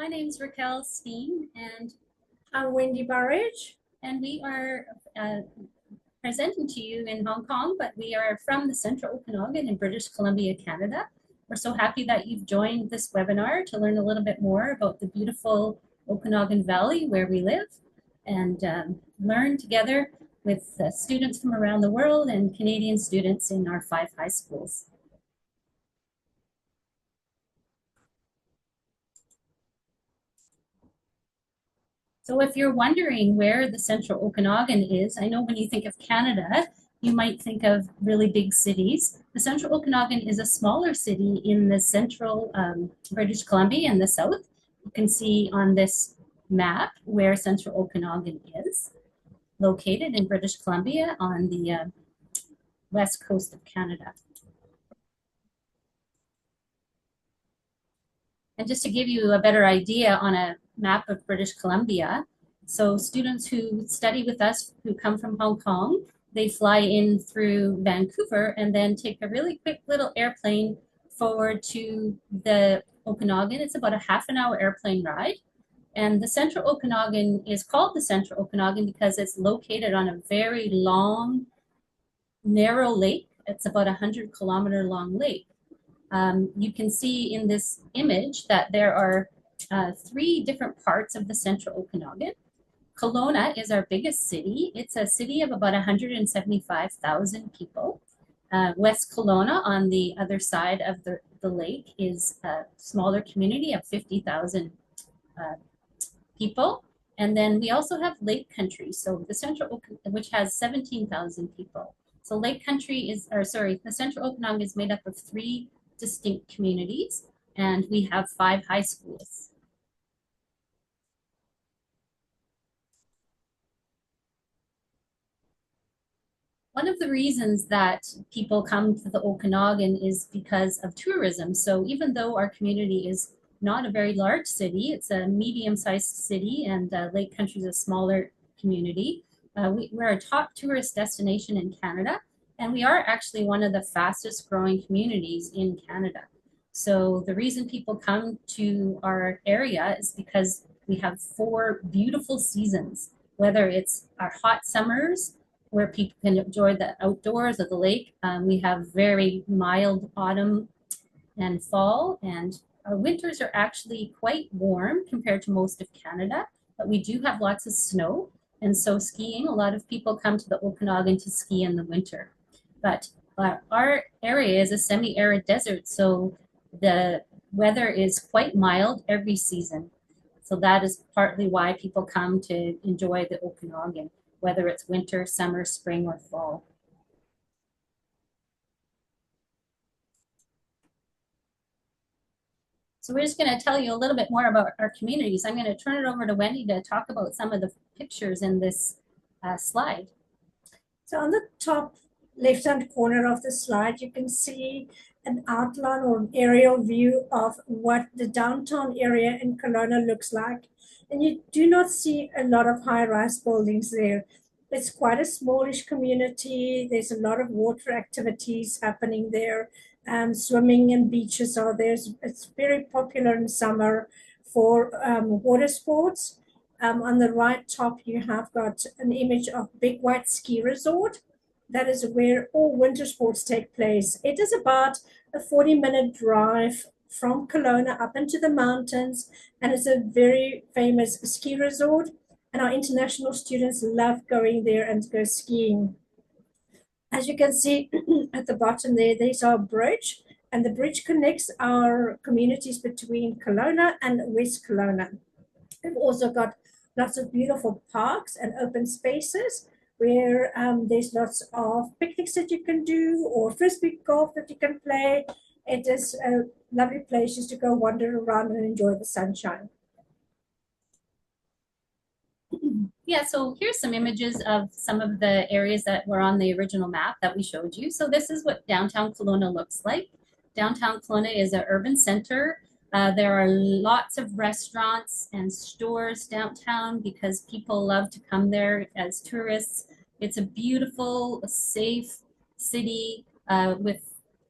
My name is Raquel Steen, and I'm Wendy Burridge. And we are presenting to you in Hong Kong, but we are from the Central Okanagan in British Columbia, Canada. We're so happy that you've joined this webinar to learn a little bit more about the beautiful Okanagan Valley where we live and learn together with students from around the world and Canadian students in our 5 high schools. So if you're wondering where the Central Okanagan is, I know when you think of Canada, you might think of really big cities. The Central Okanagan is a smaller city in the central British Columbia in the south. You can see on this map where Central Okanagan is located in British Columbia on the west coast of Canada. And just to give you a better idea on a map of British Columbia, so students who study with us who come from Hong Kong, they fly in through Vancouver and then take a really quick little airplane forward to the Okanagan. It's about a half-an-hour airplane ride. And the Central Okanagan is called the Central Okanagan because it's located on a very long, narrow lake. It's about a 100-kilometer long lake. You can see in this image that there are 3 different parts of the Central Okanagan. Kelowna is our biggest city. It's a city of about 175,000 people. West Kelowna on the other side of the lake is a smaller community of 50,000 people. And then we also have Lake Country, so the Central, which has 17,000 people. So Lake Country is, the Central Okanagan is made up of 3 distinct communities, and we have 5 high schools. One of the reasons that people come to the Okanagan is because of tourism. So even though our community is not a very large city, it's a medium-sized city, and Lake Country is a smaller community. We're a top tourist destination in Canada, and we are actually one of the fastest growing communities in Canada. So the reason people come to our area is because we have 4 beautiful seasons, whether it's our hot summers, where people can enjoy the outdoors of the lake. We have very mild autumn and fall, and our winters are actually quite warm compared to most of Canada, but we do have lots of snow. And so skiing, a lot of people come to the Okanagan to ski in the winter. But our area is a semi-arid desert, so the weather is quite mild every season. So that is partly why people come to enjoy the Okanagan, whether it's winter, summer, spring, or fall. So we're just going to tell you a little bit more about our communities. I'm going to turn it over to Wendy to talk about some of the pictures in this slide. So on the top left-hand corner of the slide, you can see an outline or an aerial view of what the downtown area in Kelowna looks like. And you do not see a lot of high-rise buildings there. It's quite a smallish community. There's a lot of water activities happening there. Swimming and beaches are there. It's very popular in summer for water sports. On the right top, you have got an image of Big White Ski Resort. That is where all winter sports take place. It is about a 40-minute drive from Kelowna up into the mountains, and it's a very famous ski resort, and our international students love going there and go skiing. As you can see at the bottom there's our bridge, and the bridge connects our communities between Kelowna and West Kelowna. We've also got lots of beautiful parks and open spaces where there's lots of picnics that you can do, or frisbee golf that you can play. It is a lovely place just to go wander around and enjoy the sunshine. Yeah, so here's some images of some of the areas that were on the original map that we showed you. So this is what downtown Kelowna looks like. Downtown Kelowna is an urban center. There are lots of restaurants and stores downtown because people love to come there as tourists. It's a beautiful, safe city with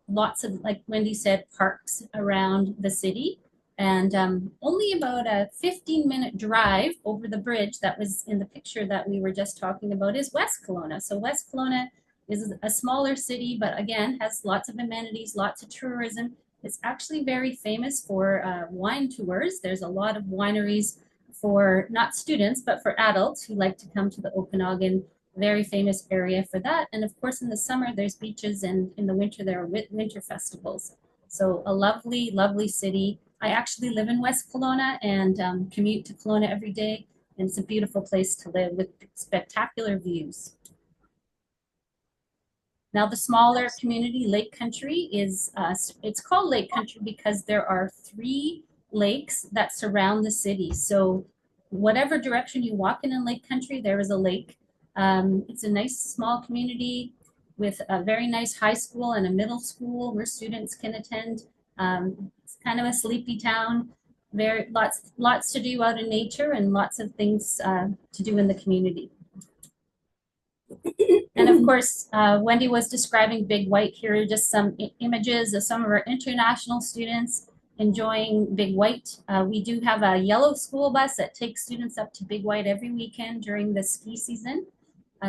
lots of, like Wendy said, parks around the city. And only about a 15-minute drive over the bridge that was in the picture that we were just talking about is West Kelowna. So West Kelowna is a smaller city, but again, has lots of amenities, lots of tourism. It's actually very famous for wine tours. There's a lot of wineries for not students, but for adults who like to come to the Okanagan, very famous area for that. And of course, in the summer, there's beaches, and in the winter, there are winter festivals. So a lovely, lovely city. I actually live in West Kelowna and commute to Kelowna every day. And it's a beautiful place to live with spectacular views. Now, the smaller community, Lake Country, is, it's called Lake Country because there are 3 lakes that surround the city. So whatever direction you walk in Lake Country, there is a lake. It's a nice small community with a very nice high school and a middle school where students can attend. It's kind of a sleepy town. There lots to do out in nature and lots of things to do in the community. And of course, Wendy was describing Big White. Here are just some images of some of our international students enjoying Big White. We do have a yellow school bus that takes students up to Big White every weekend during the ski season.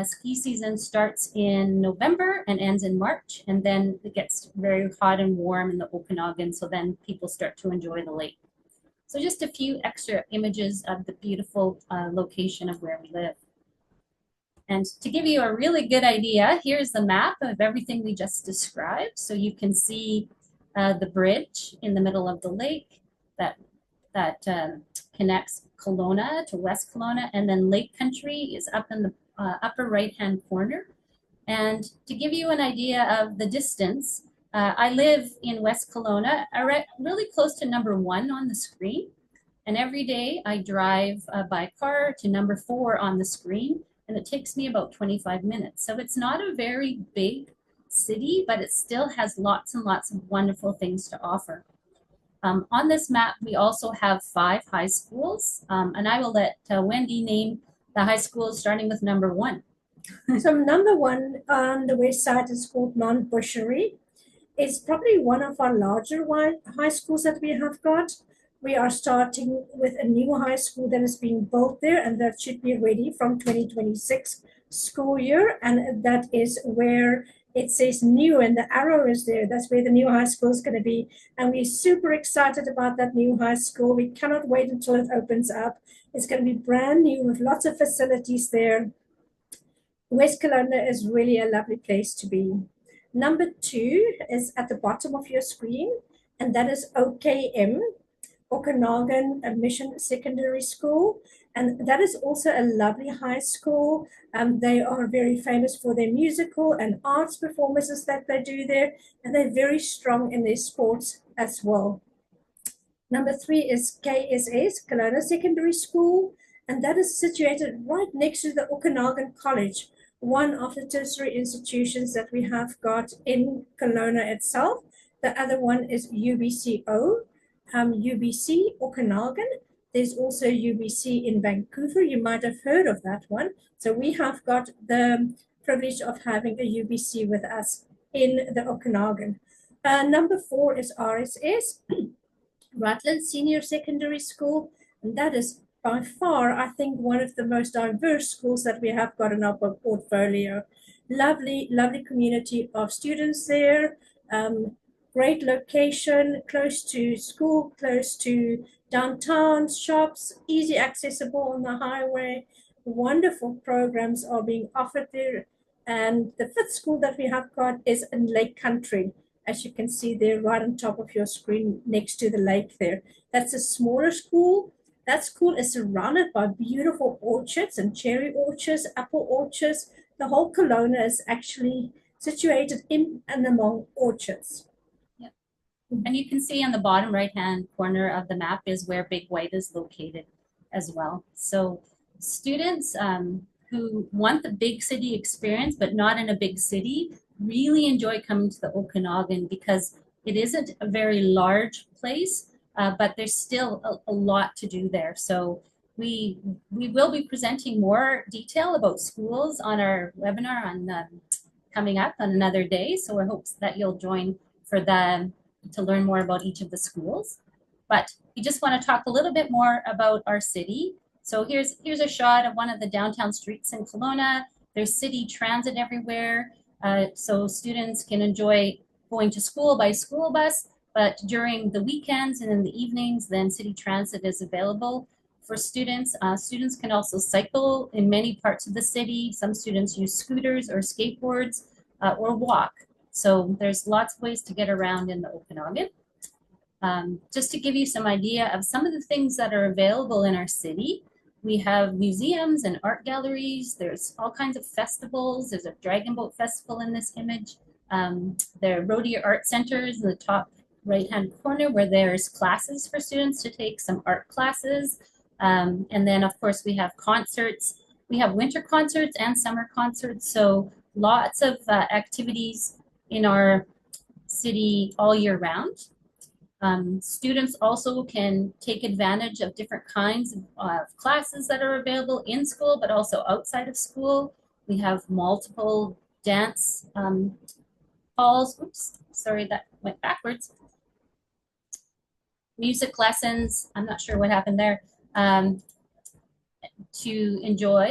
Ski season starts in November and ends in March, and then it gets very hot and warm in the Okanagan, so then people start to enjoy the lake. So just a few extra images of the beautiful location of where we live. And to give you a really good idea, here's the map of everything we just described. So you can see the bridge in the middle of the lake that connects Kelowna to West Kelowna, and then Lake Country is up in the upper right-hand corner. And to give you an idea of the distance, I live in West Kelowna, really close to number 1 on the screen. And every day I drive by car to number 4 on the screen, and it takes me about 25 minutes. So it's not a very big city, but it still has lots and lots of wonderful things to offer. On this map, we also have 5 high schools, and I will let Wendy name the high schools starting with number 1. So number 1 on the west side is called Mount Bushery. It's probably one of our larger high schools that we have got. We are starting with a new high school that is being built there, and that should be ready from 2026 school year. And that is where it says new, and the arrow is there. That's where the new high school is going to be. And we're super excited about that new high school. We cannot wait until it opens up. It's going to be brand new with lots of facilities there. West Kelowna is really a lovely place to be. Number 2 is at the bottom of your screen, and that is OKM, Okanagan Mission Secondary School, and that is also a lovely high school. They are very famous for their musical and arts performances that they do there, and they're very strong in their sports as well. Number 3 is KSS, Kelowna Secondary School, and that is situated right next to the Okanagan College, one of the tertiary institutions that we have got in Kelowna itself. The other one is UBCO, UBC Okanagan. There's also UBC in Vancouver. You might have heard of that one. So we have got the privilege of having a UBC with us in the Okanagan. Number 4 is RSS, Rutland Senior Secondary School, and that is by far, I think, one of the most diverse schools that we have got in our portfolio. Lovely, lovely community of students there. Great location, close to school, close to downtown, shops, easy accessible on the highway. Wonderful programs are being offered there. And the 5th school that we have got is in Lake Country, as you can see there right on top of your screen next to the lake there. That's a smaller school. That school is surrounded by beautiful orchards and cherry orchards, apple orchards. The whole Kelowna is actually situated in and among orchards. Yep. And you can see on the bottom right-hand corner of the map is where Big White is located as well. So students who want the big city experience, but not in a big city, really enjoy coming to the Okanagan because it isn't a very large place. But there's still a lot to do there. So we will be presenting more detail about schools on our webinar on coming up on another day. So we hope that you'll join for to learn more about each of the schools. But we just want to talk a little bit more about our city. So here's a shot of one of the downtown streets in Kelowna. There's city transit everywhere, so students can enjoy going to school by school bus, but during the weekends and in the evenings, then city transit is available for students. Students can also cycle in many parts of the city. Some students use scooters or skateboards or walk. So there's lots of ways to get around in the Okanagan. Just to give you some idea of some of the things that are available in our city, we have museums and art galleries. There's all kinds of festivals. There's a Dragon Boat Festival in this image. There are rodeo art centers in the top right-hand corner where there's classes for students to take, some art classes. And then, of course, we have concerts. We have winter concerts and summer concerts. So lots of activities in our city all year round. Students also can take advantage of different kinds of classes that are available in school, but also outside of school. We have multiple dance halls. Oops, sorry, that went backwards. Music lessons, I'm not sure what happened there, to enjoy.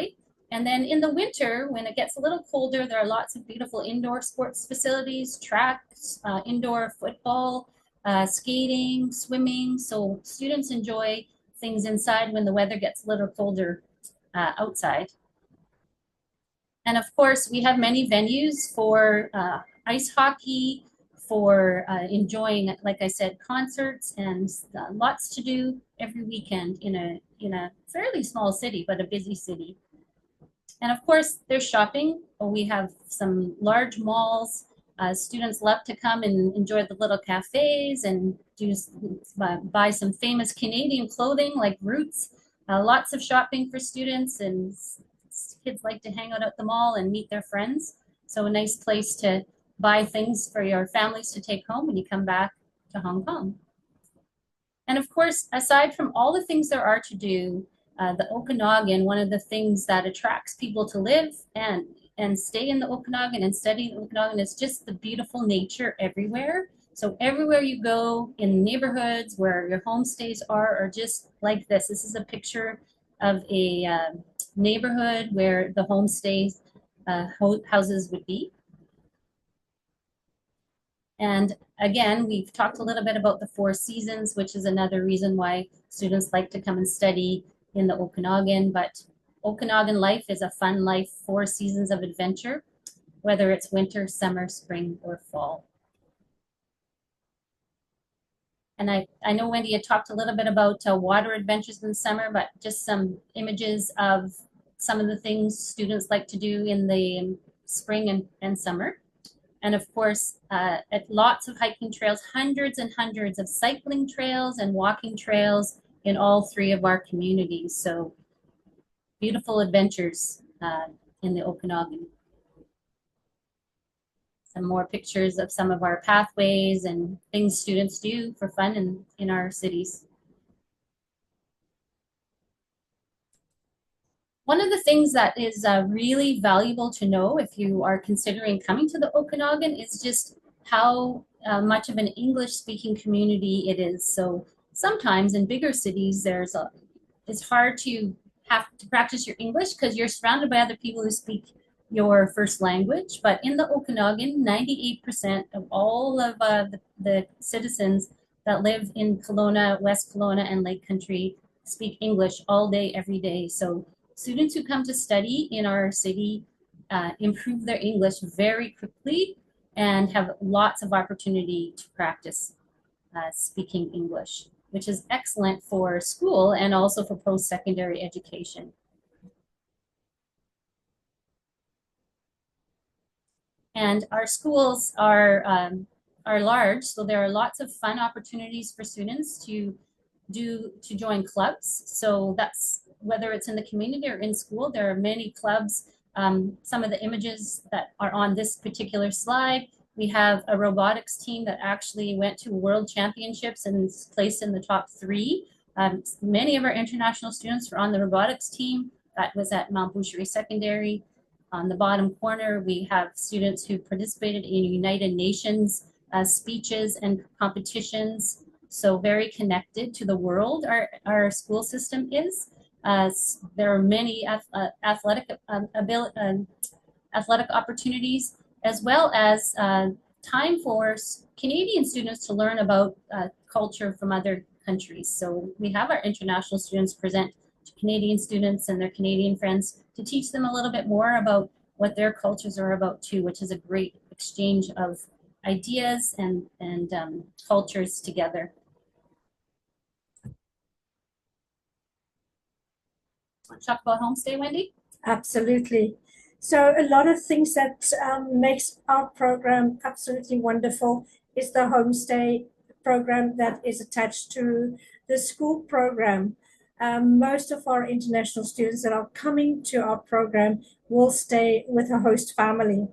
And then in the winter, when it gets a little colder, there are lots of beautiful indoor sports facilities, tracks, indoor football, skating, swimming. So students enjoy things inside when the weather gets a little colder outside. And of course, we have many venues for ice hockey, for enjoying, like I said, concerts, and lots to do every weekend in a fairly small city, but a busy city. And of course, there's shopping. We have some large malls. Students love to come and enjoy the little cafes and buy some famous Canadian clothing like Roots. Lots of shopping for students, and kids like to hang out at the mall and meet their friends. So a nice place to buy things for your families to take home when you come back to Hong Kong. And of course, aside from all the things there are to do, the Okanagan, one of the things that attracts people to live and stay in the Okanagan and study in the Okanagan is just the beautiful nature everywhere. So everywhere you go in neighborhoods where your homestays are just like this. This is a picture of a neighborhood where the homestays houses would be. And again, we've talked a little bit about the 4 seasons, which is another reason why students like to come and study in the Okanagan. But Okanagan life is a fun life, 4 seasons of adventure, whether it's winter, summer, spring, or fall. And I know Wendy had talked a little bit about water adventures in summer, but just some images of some of the things students like to do in the spring and summer. And of course, at lots of hiking trails, hundreds and hundreds of cycling trails and walking trails in all 3 of our communities. So beautiful adventures in the Okanagan. Some more pictures of some of our pathways and things students do for fun in our cities. One of the things that is really valuable to know if you are considering coming to the Okanagan is just how much of an English-speaking community it is. So sometimes in bigger cities, it's hard to have to practice your English because you're surrounded by other people who speak your first language. But in the Okanagan, 98% of all of the citizens that live in Kelowna, West Kelowna, and Lake Country speak English all day, every day. So students who come to study in our city improve their English very quickly and have lots of opportunity to practice speaking English, which is excellent for school and also for post-secondary education. And our schools are large, so there are lots of fun opportunities for students to join clubs. So that's whether it's in the community or in school, there are many clubs. Some of the images that are on this particular slide, we have a robotics team that actually went to world championships and is placed in the top 3. Many of our international students were on the robotics team. That was at Mount Boucherie Secondary. On the bottom corner, we have students who participated in United Nations speeches and competitions. so very connected to the world our school system is. There are many athletic opportunities, as well as time for Canadian students to learn about culture from other countries. So we have our international students present to Canadian students and their Canadian friends to teach them a little bit more about what their cultures are about too, which is a great exchange of ideas and cultures together. Want to talk about homestay, Wendy? Absolutely. So a lot of things that makes our program absolutely wonderful is the homestay program that is attached to the school program. Most of our international students that are coming to our program will stay with a host family.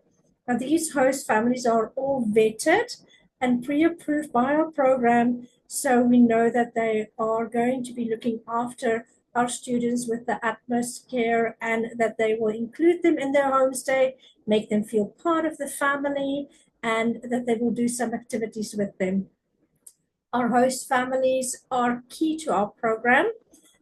Now, these host families are all vetted and pre-approved by our program, so we know that they are going to be looking after our students with the utmost care, and that they will include them in their homestay, make them feel part of the family, and that they will do some activities with them. Our host families are key to our program,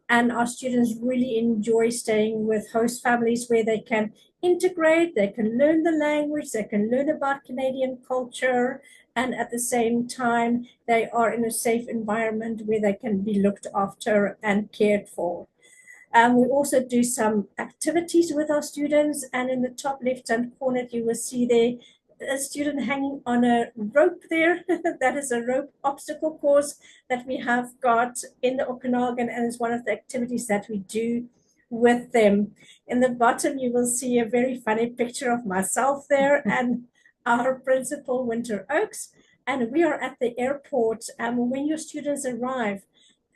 and our students really enjoy staying with host families where they can integrate, they can learn the language, they can learn about Canadian culture, and at the same time, they are in a safe environment where they can be looked after and cared for. We also do some activities with our students, and in the top left-hand corner, you will see there a student hanging on a rope there. That is a rope obstacle course that we have got in the Okanagan, and is one of the activities that we do with them. In the bottom, you will see a very funny picture of myself there and our principal, Winter Oaks, and we are at the airport when your students arrive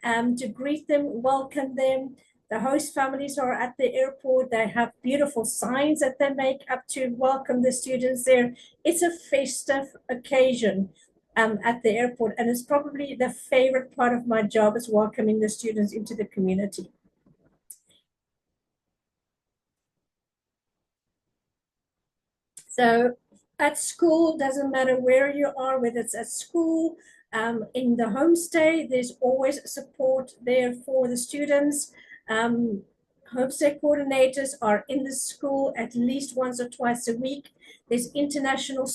to greet them, welcome them. The host families are at the airport. They have beautiful signs that they make up to welcome the students there. It's a festive occasion at the airport, and it's probably the favorite part of my job is welcoming the students into the community. So at school, doesn't matter where you are, whether it's at school, in the homestay, there's always support there for the students. Homestay coordinators are in the school at least once or twice a week. There's international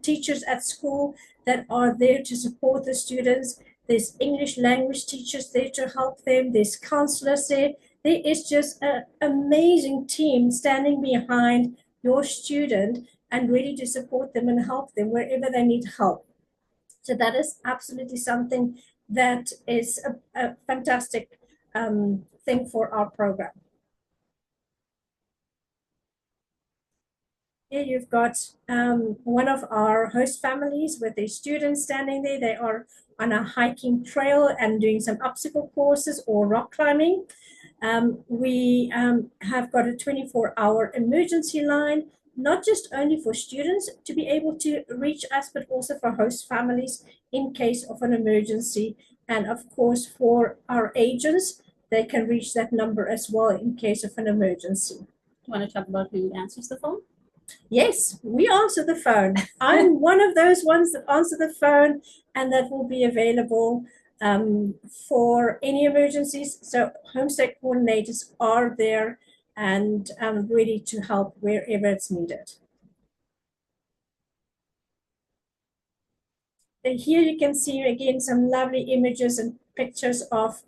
teachers at school that are there to support the students. There's English language teachers there to help them. There's counselors there. There is just an amazing team standing behind your student and ready to support them and help them wherever they need help. So that is absolutely something that is a fantastic thing for our program. Here you've got one of our host families with their students standing there. They are on a hiking trail and doing some obstacle courses or rock climbing. We have got a 24-hour emergency line, not just only for students to be able to reach us, but also for host families in case of an emergency. And of course, for our agents, they can reach that number as well in case of an emergency. Do you want to talk about who answers the phone? Yes, we answer the phone. I'm one of those ones that answer the phone, and that will be available for any emergencies. So homestay coordinators are there and ready to help wherever it's needed. And here you can see again some lovely images and pictures of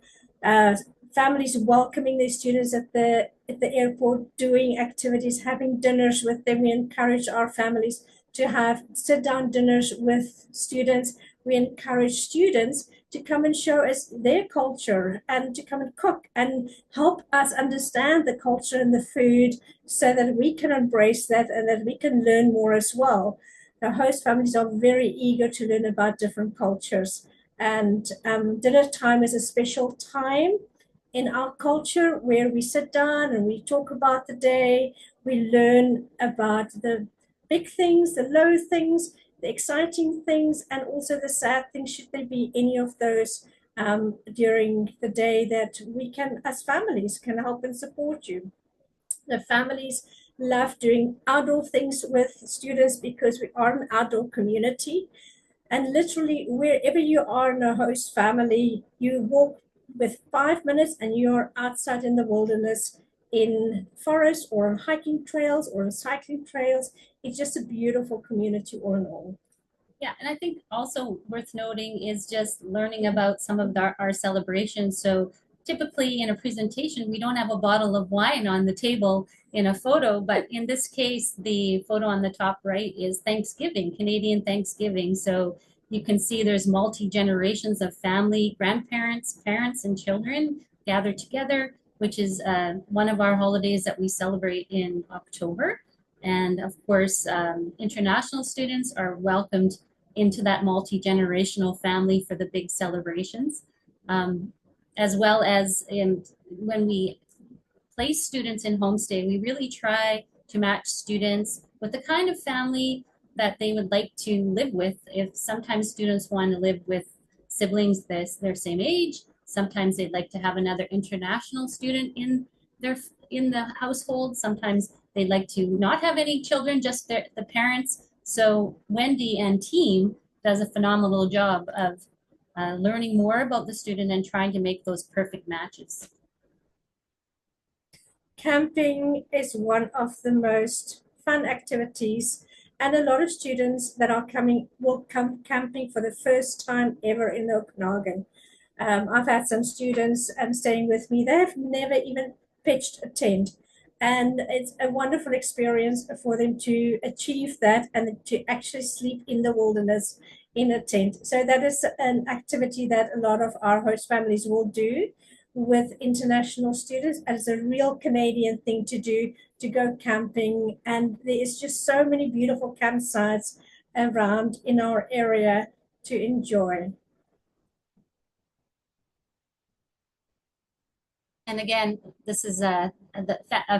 families welcoming their students at the airport, doing activities, having dinners with them. We encourage our families to have sit-down dinners with students. We encourage students to come and show us their culture and to come and cook and help us understand the culture and the food so that we can embrace that and that we can learn more as well. The host families are very eager to learn about different cultures, and dinner time is a special time in our culture where we sit down and we talk about the day. We learn about the big things, the low things, the exciting things, and also the sad things, should there be any of those during the day that we can, as families, can help and support you. The families love doing outdoor things with students because we are an outdoor community. And literally, wherever you are in a host family, you walk with 5 minutes and you're outside in the wilderness, in forest or on hiking trails or on cycling trails. It's just a beautiful community all in all. Yeah, and I think also worth noting is just learning about some of our celebrations. So typically in a presentation, we don't have a bottle of wine on the table in a photo, but in this case, the photo on the top right is Thanksgiving, Canadian Thanksgiving. So you can see there's multi-generations of family, grandparents, parents, and children gathered together, which is one of our holidays that we celebrate in October. And of course, international students are welcomed into that multi-generational family for the big celebrations. As well as when we place students in homestay, we really try to match students with the kind of family that they would like to live with. If sometimes students want to live with siblings their same age, sometimes they'd like to have another international student in the household. Sometimes they'd like to not have any children, just the parents. So Wendy and team does a phenomenal job of learning more about the student and trying to make those perfect matches. Camping is one of the most fun activities, and a lot of students that are coming will come camping for the first time ever in Okanagan. I've had some students staying with me. They have never even pitched a tent. And it's a wonderful experience for them to achieve that and to actually sleep in the wilderness in a tent. So that is an activity that a lot of our host families will do with international students. And it's a real Canadian thing to do, to go camping. And there is just so many beautiful campsites around in our area to enjoy. And again, this is a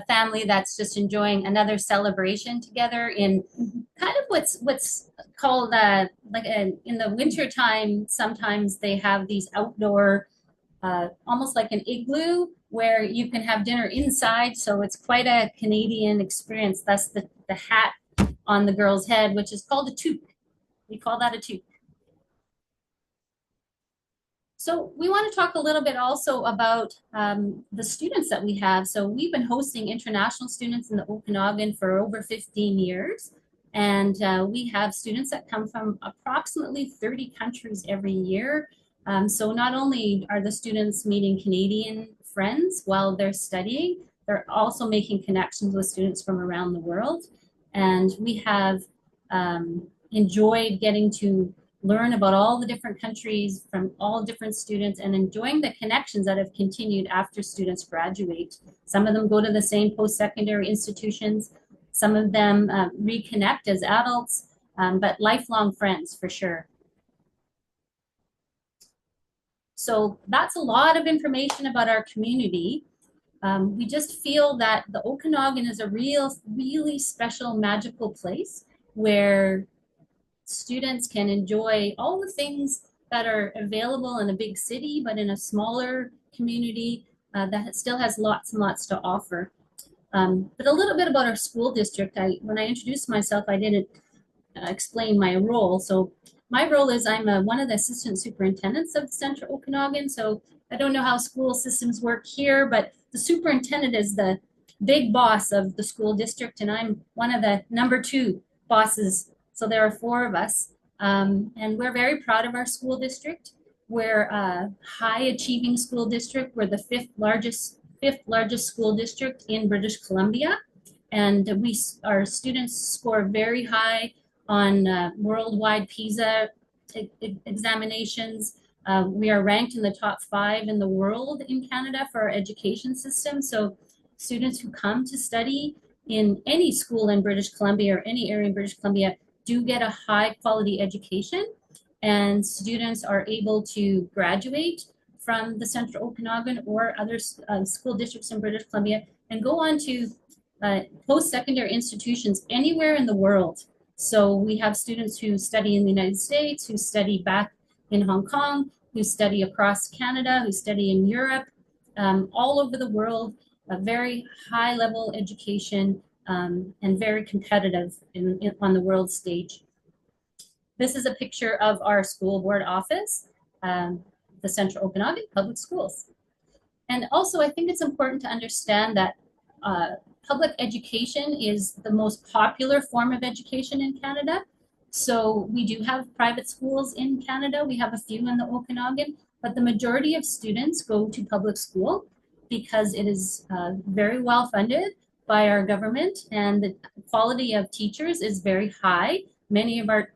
family that's just enjoying another celebration together in kind of what's called in the winter time. Sometimes they have these outdoor, almost like an igloo, where you can have dinner inside. So it's quite a Canadian experience. That's the hat on the girl's head, which is called a toque. We call that a toque. So we want to talk a little bit also about the students that we have. So we've been hosting international students in the Okanagan for over 15 years. And we have students that come from approximately 30 countries every year. So not only are the students meeting Canadian friends while they're studying, they're also making connections with students from around the world. And we have enjoyed getting to learn about all the different countries from all different students and enjoying the connections that have continued after students graduate. Some of them go to the same post-secondary institutions. Some of them reconnect as adults, but lifelong friends for sure. So that's a lot of information about our community. We just feel that the Okanagan is a really special, magical place where students can enjoy all the things that are available in a big city, but in a smaller community that still has lots and lots to offer. But a little bit about our school district. When I introduced myself, I didn't explain my role. So my role is I'm one of the assistant superintendents of Central Okanagan. So I don't know how school systems work here, but the superintendent is the big boss of the school district, and I'm one of the number 2 bosses. So there are 4 of us, and we're very proud of our school district. We're a high achieving school district. We're the fifth largest school district in British Columbia, and our students score very high on worldwide PISA examinations. We are ranked in the top 5 in the world in Canada for our education system. So students who come to study in any school in British Columbia or any area in British Columbia do get a high quality education, and students are able to graduate from the Central Okanagan or other school districts in British Columbia and go on to post-secondary institutions anywhere in the world. So we have students who study in the United States, who study back in Hong Kong, who study across Canada, who study in Europe, all over the world, a very high level education and very competitive on the world stage. this is a picture of our school board office, the Central Okanagan Public Schools. And also, I think it's important to understand that public education is the most popular form of education in Canada. So we do have private schools in Canada. We have a few in the Okanagan, but the majority of students go to public school because it is very well funded by our government, and the quality of teachers is very high. Many of our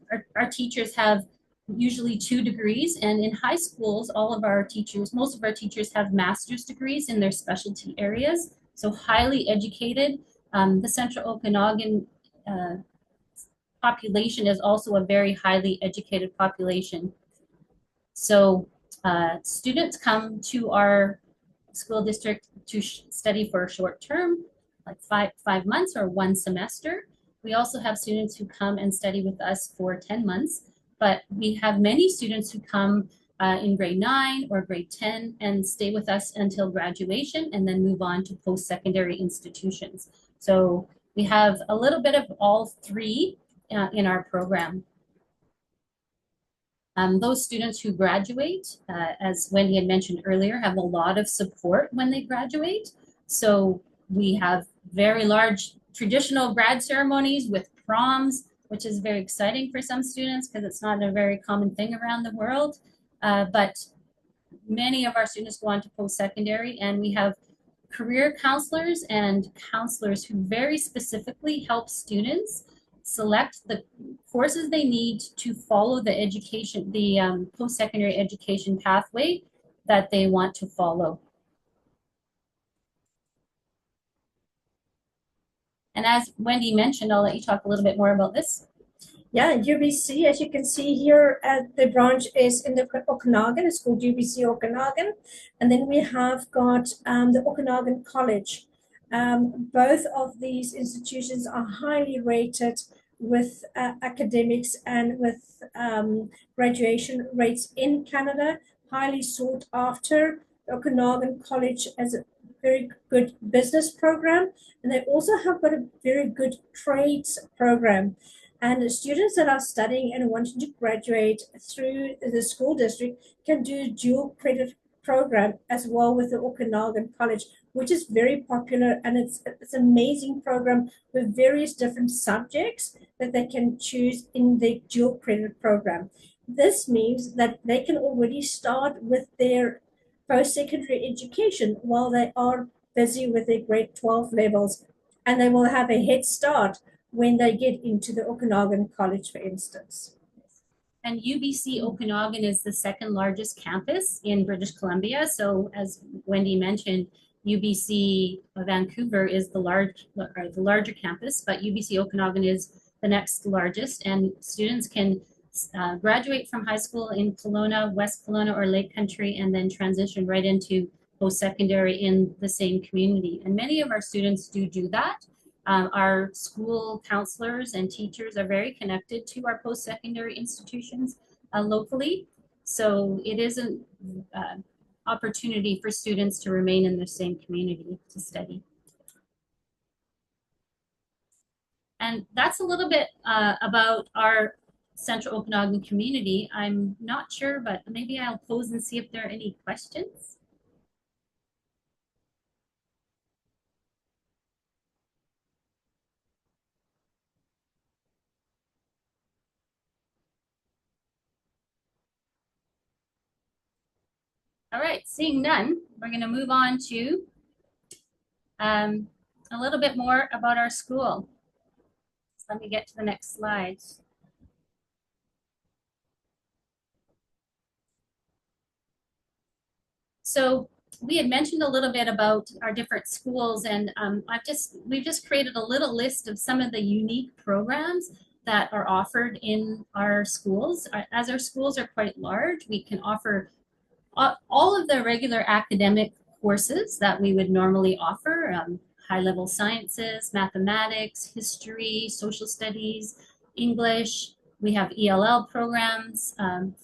teachers have usually 2 degrees, and in high schools, most of our teachers have master's degrees in their specialty areas, so highly educated. The Central Okanagan population is also a very highly educated population. So students come to our school district to study for a short term, like five months or 1 semester. We also have students who come and study with us for 10 months, but we have many students who come in grade 9 or grade 10 and stay with us until graduation and then move on to post-secondary institutions. So we have a little bit of all 3 in our program. Those students who graduate, as Wendy had mentioned earlier, have a lot of support when they graduate. So we have very large traditional grad ceremonies with proms, which is very exciting for some students because it's not a very common thing around the world. But many of our students go on to post-secondary, and we have career counselors and counselors who very specifically help students select the courses they need to follow the education, the post-secondary education pathway that they want to follow. And as Wendy mentioned, I'll let you talk a little bit more about this. Yeah, UBC, as you can see here, the branch is in the Okanagan. It's called UBC Okanagan. And then we have got the Okanagan College. Both of these institutions are highly rated with academics and with graduation rates in Canada, highly sought after. The Okanagan College has a very good business program, and they also have got a very good trades program. And the students that are studying and wanting to graduate through the school district can do a dual credit program as well with the Okanagan College, which is very popular, and it's an amazing program with various different subjects that they can choose in the dual credit program. This means that they can already start with their post-secondary education while they are busy with their grade 12 levels, and they will have a head start when they get into the Okanagan College, for instance. And UBC Okanagan is the 2nd largest campus in British Columbia. So as Wendy mentioned, UBC Vancouver is the larger campus, but UBC Okanagan is the next largest, and students can graduate from high school in Kelowna, West Kelowna, or Lake Country, and then transition right into post-secondary in the same community. And many of our students do that. Our school counselors and teachers are very connected to our post-secondary institutions locally. So it is an opportunity for students to remain in the same community to study. And that's a little bit about our Central Okanagan community. I'm not sure, but maybe I'll pause and see if there are any questions. All right, seeing none, we're going to move on to a little bit more about our school. So let me get to the next slide. So we had mentioned a little bit about our different schools, and we've just created a little list of some of the unique programs that are offered in our schools. As our schools are quite large, we can offer all of the regular academic courses that we would normally offer, high-level sciences, mathematics, history, social studies, English. We have ELL programs,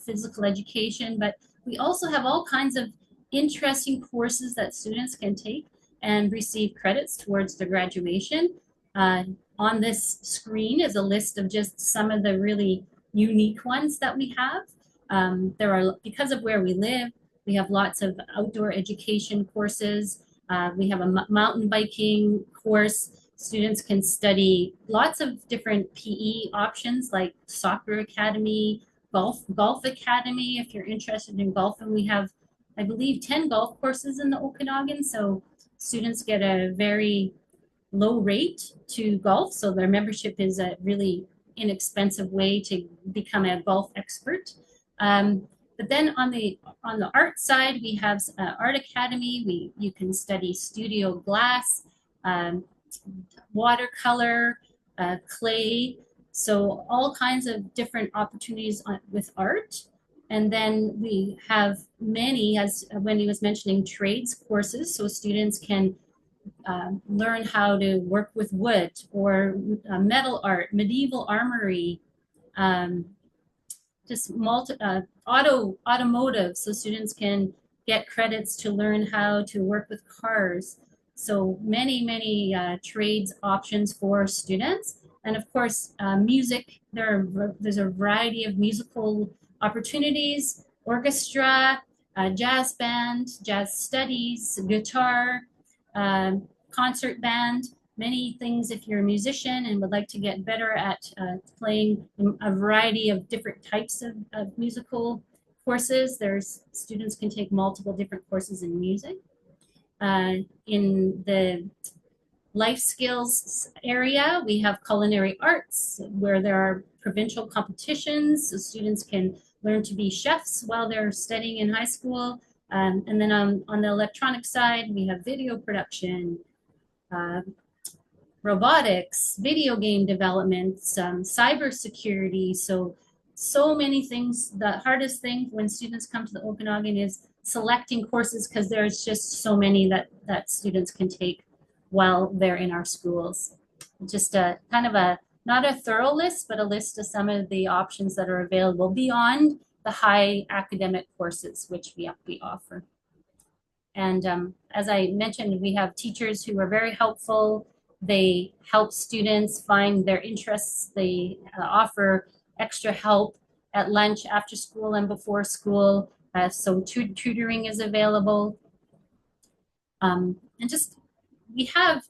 physical education, but we also have all kinds of interesting courses that students can take and receive credits towards their graduation. On this screen is a list of just some of the really unique ones that we have. There are, because of where we live, we have lots of outdoor education courses. We have a mountain biking course. Students can study lots of different PE options like soccer academy, golf academy. If you're interested in golf, and we have, I believe, 10 golf courses in the Okanagan. So students get a very low rate to golf. So their membership is a really inexpensive way to become a golf expert. But then on the art side, we have art academy. You can study studio glass, watercolor, clay. So all kinds of different opportunities with art. And then we have many, as Wendy was mentioning, trades courses. So students can learn how to work with wood or metal art, medieval armory, just automotive. So students can get credits to learn how to work with cars. So many trades options for students. And of course, music, there's a variety of musical opportunities, orchestra, jazz band, jazz studies, guitar, concert band, many things if you're a musician and would like to get better at playing a variety of different types of musical courses. Students can take multiple different courses in music. In the life skills area, we have culinary arts where there are provincial competitions, so students can learn to be chefs while they're studying in high school. And then on the electronic side, we have video production, robotics, video game development, cybersecurity. So many things. The hardest thing when students come to the Okanagan is selecting courses because there's just so many that students can take while they're in our schools. Just a kind of not a thorough list, but a list of some of the options that are available beyond the high academic courses which we offer. And as I mentioned, we have teachers who are very helpful. They help students find their interests. They offer extra help at lunch, after school, and before school. So tutoring is available. And we have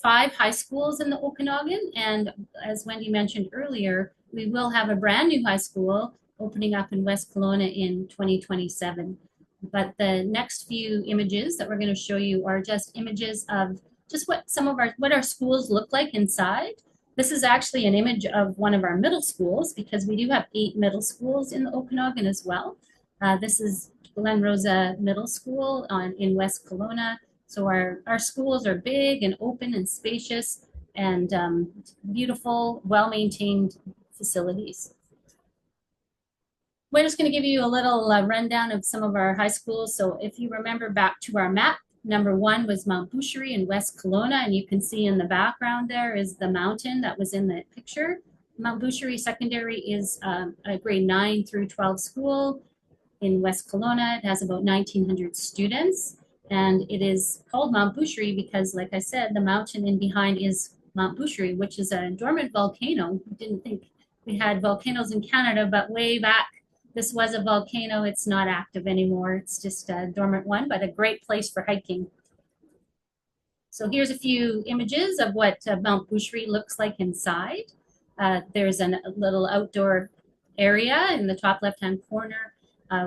5 high schools in the Okanagan. And as Wendy mentioned earlier, we will have a brand new high school opening up in West Kelowna in 2027. But the next few images that we're going to show you are just images of just what our schools look like inside. This is actually an image of one of our middle schools because we do have 8 middle schools in the Okanagan as well. This is Glen Rosa Middle School in West Kelowna. So our schools are big and open and spacious and beautiful, well-maintained facilities. We're just going to give you a little rundown of some of our high schools. So if you remember back to our map, number 1 was Mount Boucherie in West Kelowna, and you can see in the background there is the mountain that was in the picture. Mount Boucherie Secondary is a grade 9 through 12 school in West Kelowna. It has about 1,900 students, and it is called Mount Boucherie because, like I said, the mountain in behind is Mount Boucherie, which is a dormant volcano. We didn't think we had volcanoes in Canada, but way back, this was a volcano. It's not active anymore. It's just a dormant one, but a great place for hiking. So here's a few images of what Mount Boucherie looks like inside. There's a little outdoor area in the top left-hand corner.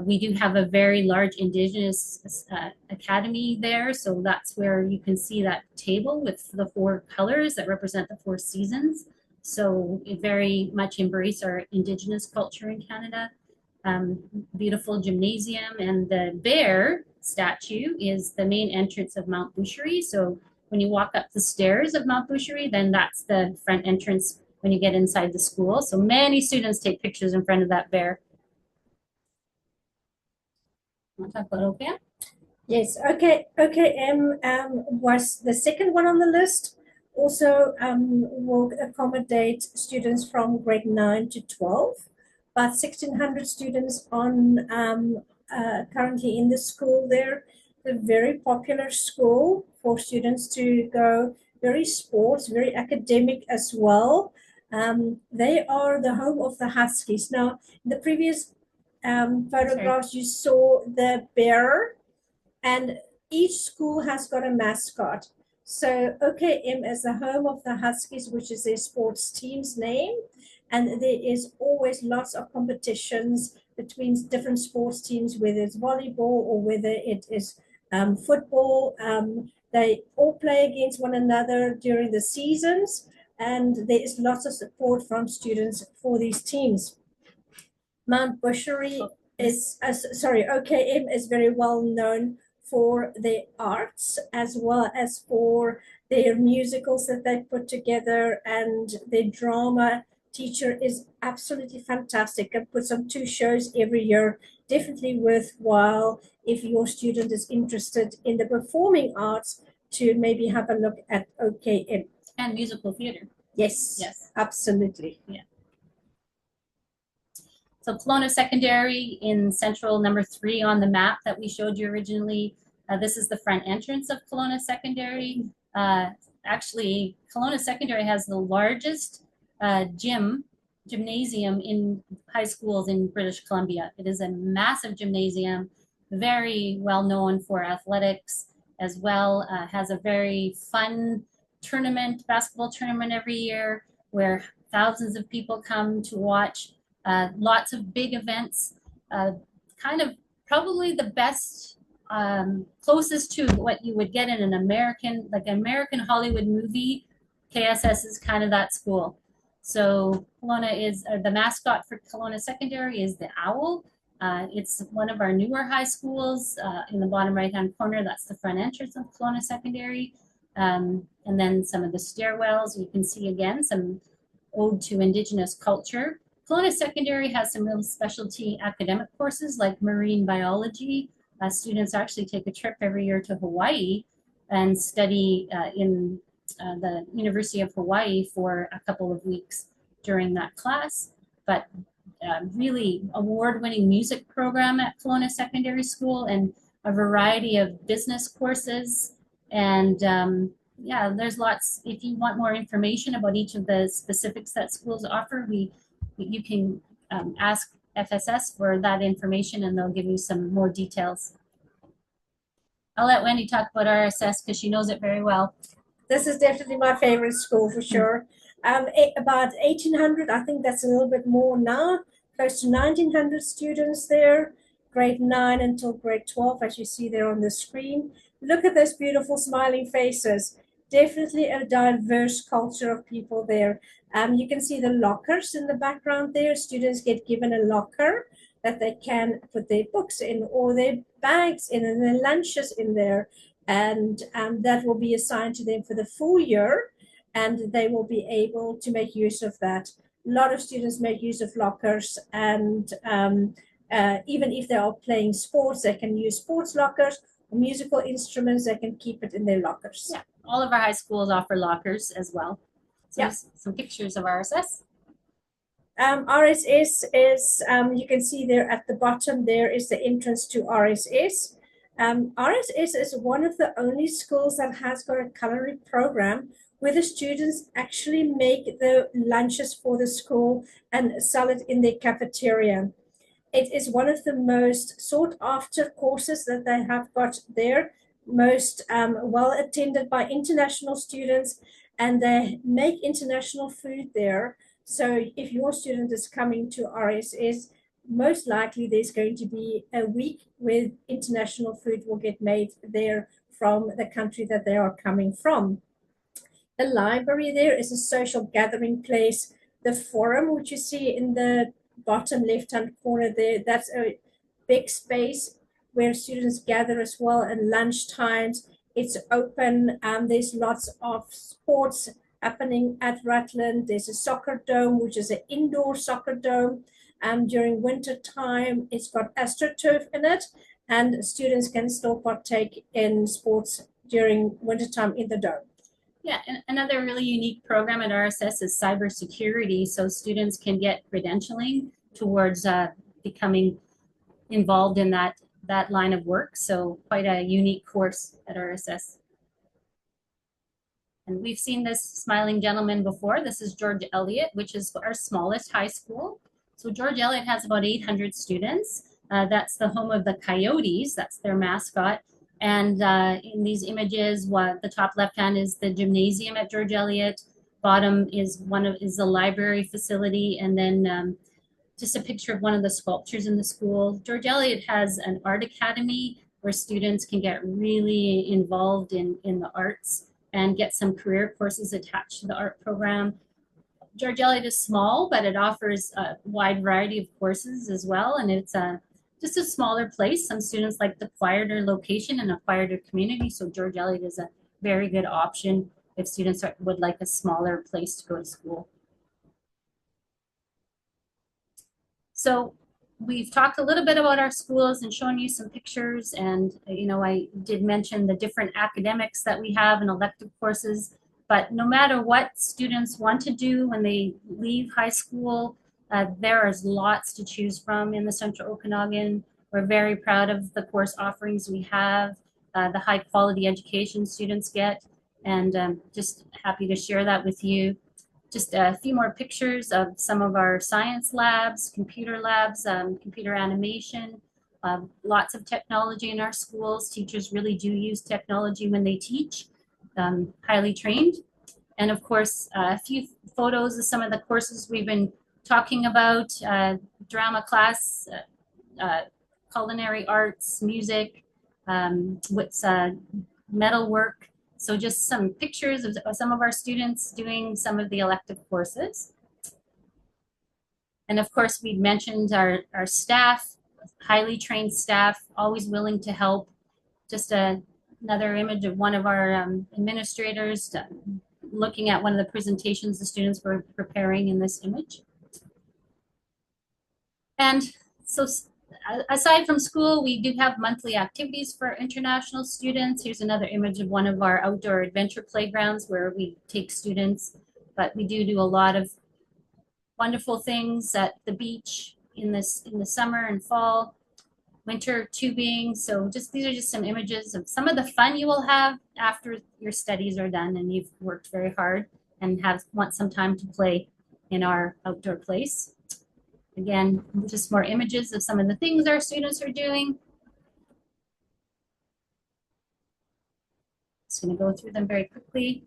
We do have a very large Indigenous academy there. So that's where you can see that table with the 4 colors that represent the 4 seasons. So we very much embrace our Indigenous culture in Canada. Beautiful gymnasium, and the bear statue is the main entrance of Mount Boucherie. So when you walk up the stairs of Mount Boucherie, then that's the front entrance when you get inside the school. So many students take pictures in front of that bear. Want to talk about OKM? Yes, OKM was the second one on the list. Also will accommodate students from grade 9 to 12. About 1,600 students on currently in the school there. A very popular school for students to go, very sports, very academic as well. They are the home of the Huskies. Now, in the previous photographs, you saw the bear, and each school has got a mascot. So OKM is the home of the Huskies, which is their sports team's name. And there is always lots of competitions between different sports teams, whether it's volleyball or whether it is football. They all play against one another during the seasons, and there is lots of support from students for these teams. Mount Bushery is, OKM is very well known for their arts as well as for their musicals that they put together, and their drama teacher is absolutely fantastic and puts on 2 shows every year. Definitely worthwhile if your student is interested in the performing arts to maybe have a look at OKM. And musical theater. Yes, absolutely. Yeah. So Kelowna Secondary in central number 3 on the map that we showed you originally. This is the front entrance of Kelowna Secondary. Actually, Kelowna Secondary has the largest gymnasium in high schools in British Columbia. It is a massive gymnasium, very well known for athletics as well. Has a very fun tournament, basketball tournament every year where thousands of people come to watch. Lots of big events, kind of probably the best, closest to what you would get in an American Hollywood movie. KSS is kind of that school. So Kelowna is, the mascot for Kelowna Secondary is the owl. It's one of our newer high schools. In the bottom right-hand corner, that's the front entrance of Kelowna Secondary. And then some of the stairwells, you can see again some ode to Indigenous culture. Kelowna Secondary has some real specialty academic courses like marine biology. Students actually take a trip every year to Hawaii and study in the University of Hawaii for a couple of weeks during that class. But really award-winning music program at Kelowna Secondary School, and a variety of business courses. And yeah, there's lots. If you want more information about each of the specifics that schools offer, you can ask FSS for that information and they'll give you some more details. I'll let Wendy talk about RSS because she knows it very well. This is definitely my favorite school for sure. About 1,800, I think that's a little bit more now, close to 1,900 students there, grade 9 until grade 12, as you see there on the screen. Look at those beautiful smiling faces. Definitely a diverse culture of people there. You can see the lockers in the background there. Students get given a locker that they can put their books in or their bags in and their lunches in there. And that will be assigned to them for the full year, and they will be able to make use of that. A lot of students make use of lockers, and even if they are playing sports, they can use sports lockers. Musical instruments, they can keep it in their lockers. Yeah, all of our high schools offer lockers as well. So yeah, some pictures of RSS. RSS is, you can see there at the bottom, there is the entrance to RSS. RSS is one of the only schools that has got a culinary program where the students actually make the lunches for the school and sell it in their cafeteria. It is one of the most sought after courses that they have got there, most well attended by international students, and they make international food there. So if your student is coming to RSS, most likely there's going to be a week where international food will get made there from the country that they are coming from. The library there is a social gathering place. The forum, which you see in the bottom left-hand corner there, that's a big space where students gather as well at lunch times. It's open. There's lots of sports happening at Rutland. There's a soccer dome, which is an indoor soccer dome. During winter time, it's got AstroTurf in it, and students can still partake in sports during wintertime in the dome. Yeah, and another really unique program at RSS is cybersecurity, so students can get credentialing towards becoming involved in that line of work. So quite a unique course at RSS. And we've seen this smiling gentleman before. This is George Eliot, which is our smallest high school. So George Eliot has about 800 students. That's the home of the Coyotes. That's their mascot. And in these images, the top left hand is the gymnasium at George Eliot. Bottom is the library facility, and then just a picture of one of the sculptures in the school. George Eliot has an art academy where students can get really involved in the arts and get some career courses attached to the art program. George Eliot is small, but it offers a wide variety of courses as well, and it's just a smaller place. Some students like the quieter location and a quieter community, so George Eliot is a very good option if students would like a smaller place to go to school. So we've talked a little bit about our schools and shown you some pictures, and I did mention the different academics that we have and elective courses, but no matter what students want to do when they leave high school, there is lots to choose from in the Central Okanagan. We're very proud of the course offerings we have, the high quality education students get, and just happy to share that with you. Just a few more pictures of some of our science labs, computer animation, lots of technology in our schools. Teachers really do use technology when they teach, highly trained. And of course, a few photos of some of the courses we've been talking about, drama class, culinary arts, music, metalwork. So just some pictures of some of our students doing some of the elective courses. And of course, we mentioned our staff, highly trained staff, always willing to help. Just another image of one of our administrators looking at one of the presentations the students were preparing in this image. And so aside from school, we do have monthly activities for international students. Here's another image of one of our outdoor adventure playgrounds where we take students, but we do a lot of wonderful things at the beach in the summer and fall, winter tubing. So these are just some images of some of the fun you will have after your studies are done and you've worked very hard and want some time to play in our outdoor place. Again, just more images of some of the things our students are doing. Just going to go through them very quickly.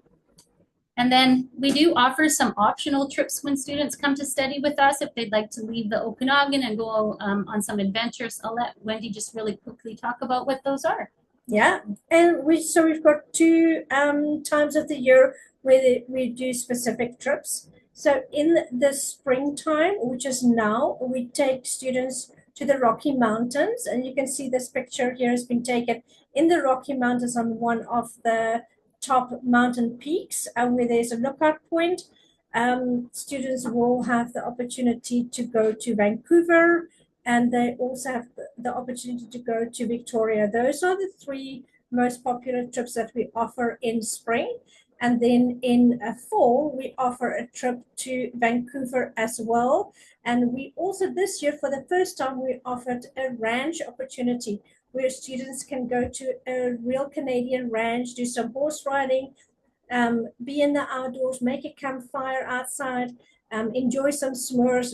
And then we do offer some optional trips when students come to study with us if they'd like to leave the Okanagan and go on some adventures. I'll let Wendy just really quickly talk about what those are. Yeah, and we've got two times of the year where we do specific trips. So in the springtime, which is now, we take students to the Rocky Mountains, and you can see this picture here has been taken in the Rocky Mountains on one of the top mountain peaks, where there's a lookout point. Students will have the opportunity to go to Vancouver, and they also have the opportunity to go to Victoria. Those are the three most popular trips that we offer in spring. And then in fall, we offer a trip to Vancouver as well. And we also this year, for the first time, we offered a ranch opportunity where students can go to a real Canadian ranch, do some horse riding, be in the outdoors, make a campfire outside, enjoy some s'mores,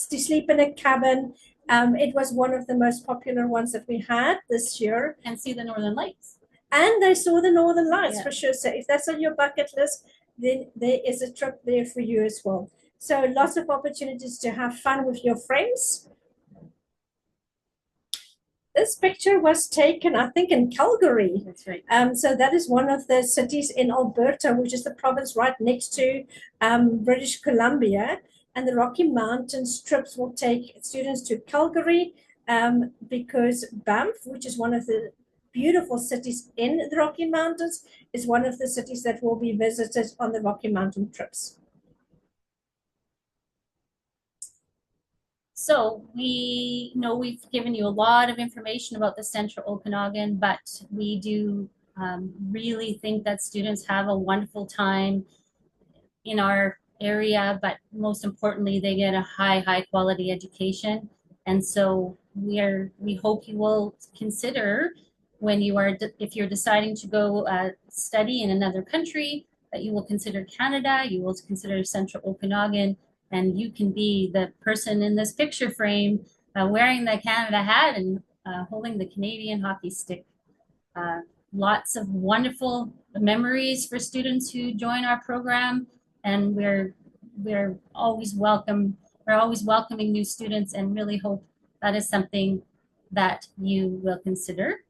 to sleep in a cabin. It was one of the most popular ones that we had this year. And see the Northern Lights. And they saw the Northern Lights, for sure. So if that's on your bucket list, then there is a trip there for you as well. So lots of opportunities to have fun with your friends. This picture was taken, I think, in Calgary. That's right. So that is one of the cities in Alberta, which is the province right next to British Columbia. And the Rocky Mountains trips will take students to Calgary because Banff, which is one of the beautiful cities in the Rocky Mountains, is one of the cities that will be visited on the Rocky Mountain trips. So we know we've given you a lot of information about the Central Okanagan, but we do really think that students have a wonderful time in our area, but most importantly, they get a high quality education. And so we hope you will consider when if you're deciding to go study in another country, that you will consider Canada, you will consider Central Okanagan, and you can be the person in this picture frame wearing the Canada hat and holding the Canadian hockey stick. Lots of wonderful memories for students who join our program, and we're always welcome. We're always welcoming new students, and really hope that is something that you will consider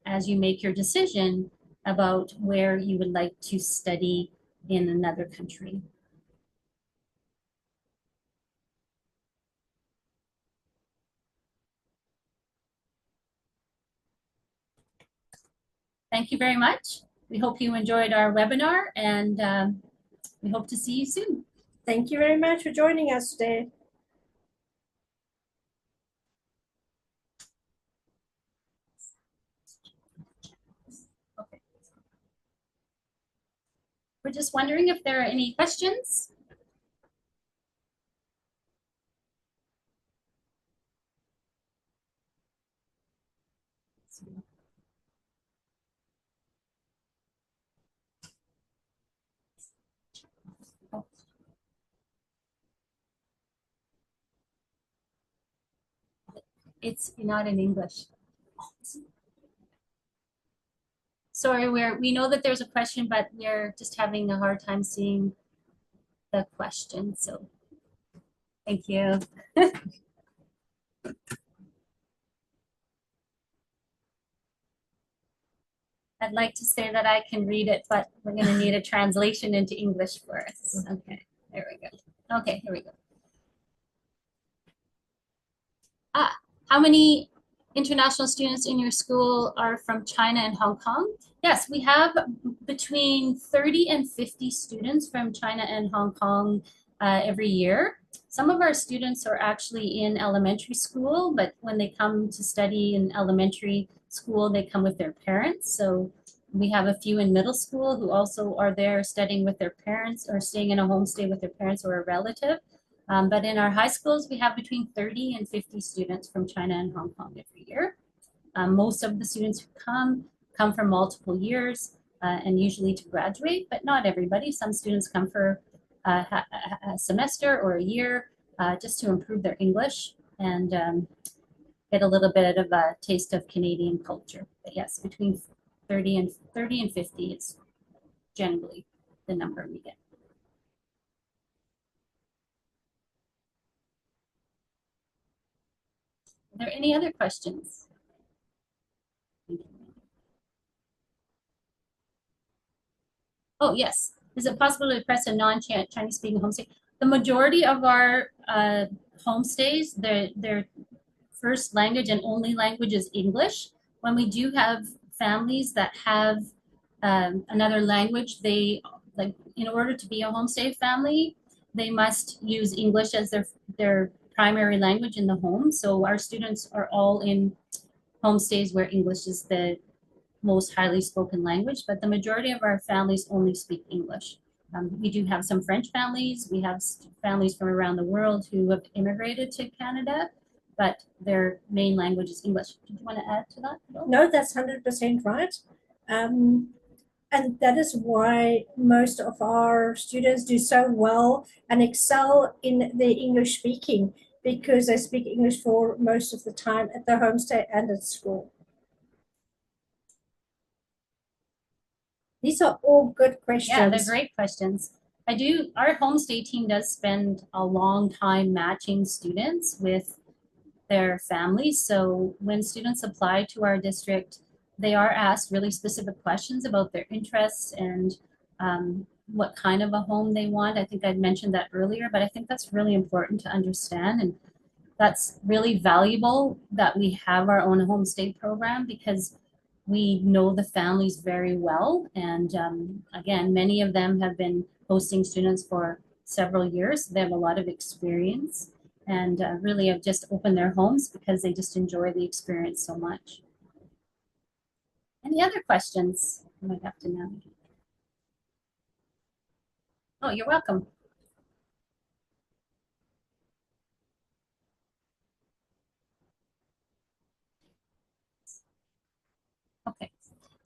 as you make your decision about where you would like to study in another country. Thank you very much. We hope you enjoyed our webinar, and we hope to see you soon. Thank you very much for joining us today. Okay. We're just wondering if there are any questions. It's not in English. Sorry, we know that there's a question, but we're just having a hard time seeing the question. So thank you. I'd like to say that I can read it, but we're going to need a translation into English for us. Okay, there we go. Okay, here we go. How many international students in your school are from China and Hong Kong? Yes, we have between 30 and 50 students from China and Hong Kong every year. Some of our students are actually in elementary school, but when they come to study in elementary school, they come with their parents. So we have a few in middle school who also are there studying with their parents or staying in a homestay with their parents or a relative. But in our high schools, we have between 30 and 50 students from China and Hong Kong every year. Most of the students who come for multiple years and usually to graduate, but not everybody. Some students come for a semester or a year just to improve their English and get a little bit of a taste of Canadian culture. But yes, between 30 and 50 is generally the number we get. Are there any other questions? Oh, yes. Is it possible to request a non-Chinese speaking homestay? The majority of our homestays, their first language and only language is English. When we do have families that have another language, they, like, in order to be a homestay family, they must use English as their primary language in the home. So our students are all in homestays where English is the most highly spoken language, but the majority of our families only speak English. We do have some French families. We have families from around the world who have immigrated to Canada, but their main language is English. Did you want to add to that? No, that's 100% right. And that is why most of our students do so well and excel in the English speaking, because they speak English for most of the time at the homestay and at school. These are all good questions. Yeah, they're great questions. Our homestay team does spend a long time matching students with their families. So when students apply to our district, they are asked really specific questions about their interests and what kind of a home they want. I think I'd mentioned that earlier, but I think that's really important to understand. And that's really valuable that we have our own homestay program, because we know the families very well. And again, many of them have been hosting students for several years. They have a lot of experience and really have just opened their homes because they just enjoy the experience so much. Any other questions? I might have to navigate. Oh, you're welcome. Okay.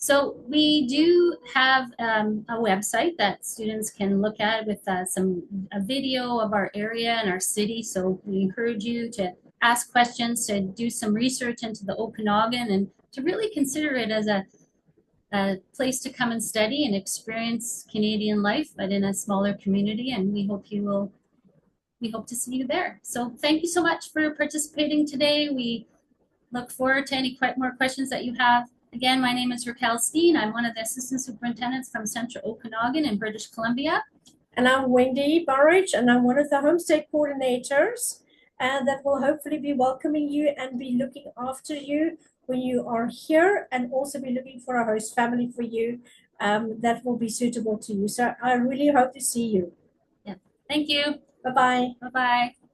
So we do have a website that students can look at with a video of our area and our city. So we encourage you to ask questions, to do some research into the Okanagan, and to really consider it as a place to come and study and experience Canadian life, but in a smaller community. And we hope to see you there. So thank you so much for participating today. We look forward to any more questions that you have. Again, my name is Raquel Steen. I'm one of the assistant superintendents from Central Okanagan in British Columbia. And I'm Wendy Burridge, and I'm one of the homestay coordinators, and that will hopefully be welcoming you and be looking after you when you are here, and also be looking for a host family for you that will be suitable to you. So I really hope to see you. Yeah. Thank you. Bye-bye. Bye-bye.